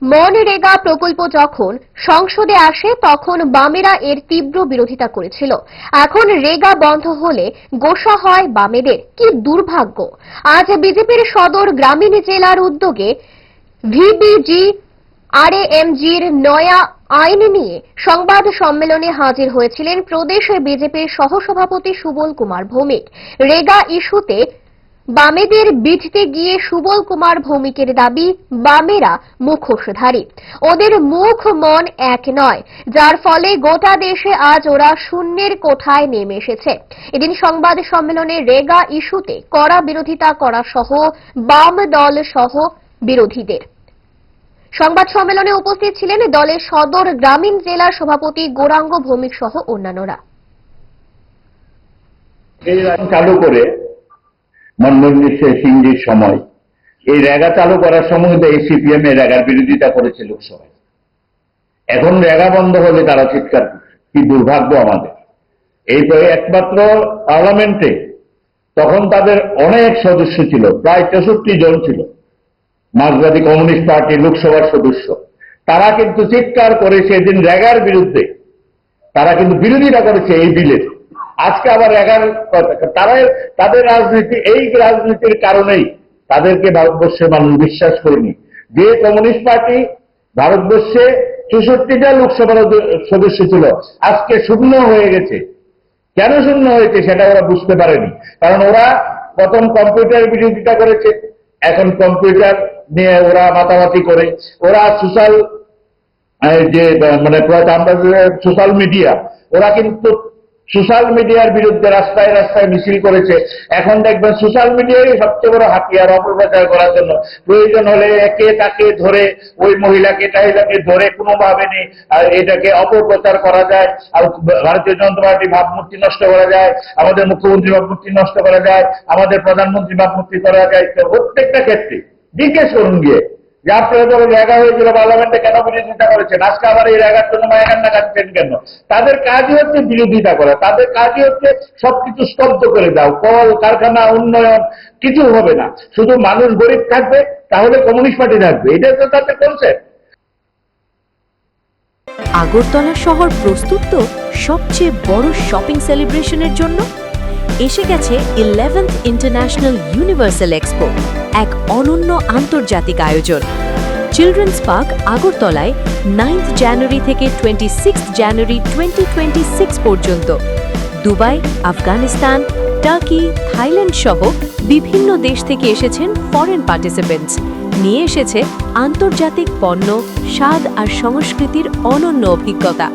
মনরেগা প্রকল্প যখন সংসদে আসে তখন বামেরা এর তীব্র বিরোধিতা করেছিল। এখন রেগা বন্ধ হলে গোসা হয় বামেদের। কি দুর্ভাগ্য! আজ বিজেপির সদর গ্রামীণ জেলার উদ্যোগে ভিবিজি আরএএমজির নয়া আইন নিয়ে সংবাদ সম্মেলনে হাজির হয়েছিলেন প্রদেশ বিজেপির সহসভাপতি সুবল কুমার ভৌমিক। রেগা ইস্যুতে বামেদের বিধতে গিয়ে সুবল কুমার ভৌমিকের দাবি, বামেরা মুখোশধারী, ওদের মুখ মন এক নয়, যার ফলে গোটা দেশে আজ ওরা শূন্যের কোঠায় নেমে এসেছে। এদিন সংবাদ সম্মেলনে রেগা ইস্যুতে কড়া বিরোধিতা করা সহ বাম দল সহ বিরোধীদের। সংবাদ সম্মেলনে উপস্থিত ছিলেন দলের সদর গ্রামীণ জেলার সভাপতি গৌরাঙ্গ ভৌমিক সহ অন্যান্যরা। চালু করে মনমোহন সিংজির সময় এই রেগা চালু করার সময় এই সিপিএম এর রেগার বিরোধিতা করেছে লোকসভায়। এখন রেগা বন্ধ হলে তারা চিৎকার করছে। কি দুর্ভাগ্য আমাদের! এই একমাত্র পার্লামেন্টে তখন তাদের অনেক সদস্য ছিল, প্রায় 63 জন ছিল মার্ক্সবাদী কমিউনিস্ট পার্টির লোকসভার সদস্য। তারা কিন্তু চিৎকার করেছে এদিন রেগার বিরুদ্ধে, তারা কিন্তু বিরোধিতা করেছে এই বিলের। আজকে আবার তাদের রাজনীতি, এই রাজনীতির কারণেই তাদেরকে ভারতবর্ষের মানুষ বিশ্বাস করেনি। যে কমিউনিস্ট পার্টি ভারতবর্ষে 64টা লোকসভার সদস্য ছিল, আজকে শূন্য হয়ে গেছে। কেন শূন্য হয়েছে সেটা ওরা বুঝতে পারেনি। কারণ ওরা প্রথম কম্পিউটার বিরোধিতা করেছে, এখন কম্পিউটার নিয়ে ওরা মাতামাতি করে। ওরা সোশ্যাল সোশ্যাল মিডিয়া, ওরা কিন্তু সোশ্যাল মিডিয়ার বিরুদ্ধে রাস্তায় রাস্তায় মিছিল করেছে। এখন দেখবেন সোশ্যাল মিডিয়ায় সবচেয়ে বড় হাতিয়ার অপপ্রচার করার জন্য। প্রয়োজন হলে একে তাকে ধরে, ওই মহিলাকে টাহিলাকে ধরে কোনোভাবে এটাকে অপপ্রচার করা যায়। আর ভারতীয় জনতা পার্টির ভাবমূর্তি নষ্ট করা যায়, আমাদের মুখ্যমন্ত্রী ভাবমূর্তি নষ্ট করা যায়, আমাদের প্রধানমন্ত্রী ভাবমূর্তি করা যায়। প্রত্যেকটা ক্ষেত্রে জিজ্ঞেস করুন গিয়ে যে আপনারা যখন রেগা হয়েছিল পার্লামেন্টে কেন বিরোধিতা করেছেন, আজকে আবার এই রেগার জন্য মায়াকান্না কাটছেন কেন? তাদের কাজই হচ্ছে বিরোধিতা করা, তাদের কাজই হচ্ছে সবকিছু স্তব্ধ করে দাও। কল কারখানা উন্নয়ন কিছু হবে না, শুধু মানুষ গরিব থাকবে, তাহলে কমিউনিস্ট পার্টি থাকবে। এটাই তো তাদের কনসেপ্ট। আগরতলা শহর প্রস্তুত তো সবচেয়ে বড় শপিং সেলিব্রেশনের জন্য। এসে গেছে 11th ইন্টারন্যাশনাল ইউনিভার্সাল এক্সপো, এক অনন্য আন্তর্জাতিক আয়োজন। চিলড্রেন্স পার্ক আগরতলায় 9th জানুয়ারি থেকে 26 জানুয়ারি 2026 পর্যন্ত। দুবাই, আফগানিস্তান, টার্কি, থাইল্যান্ড সহ বিভিন্ন দেশ থেকে এসেছেন ফরেন পার্টিসিপেন্টস। নিয়ে এসেছে আন্তর্জাতিক পণ্য, স্বাদ আর সংস্কৃতির অনন্য অভিজ্ঞতা।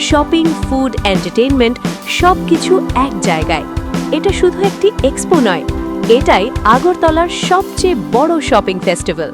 শপিং, ফুড, এন্টারটেইনমেন্ট সবকিছু এক জায়গায়। এটা শুধু একটি এক্সপো নয়, এটাই আগরতলার সবচেয়ে বড় শপিং ফেস্টিভ্যাল।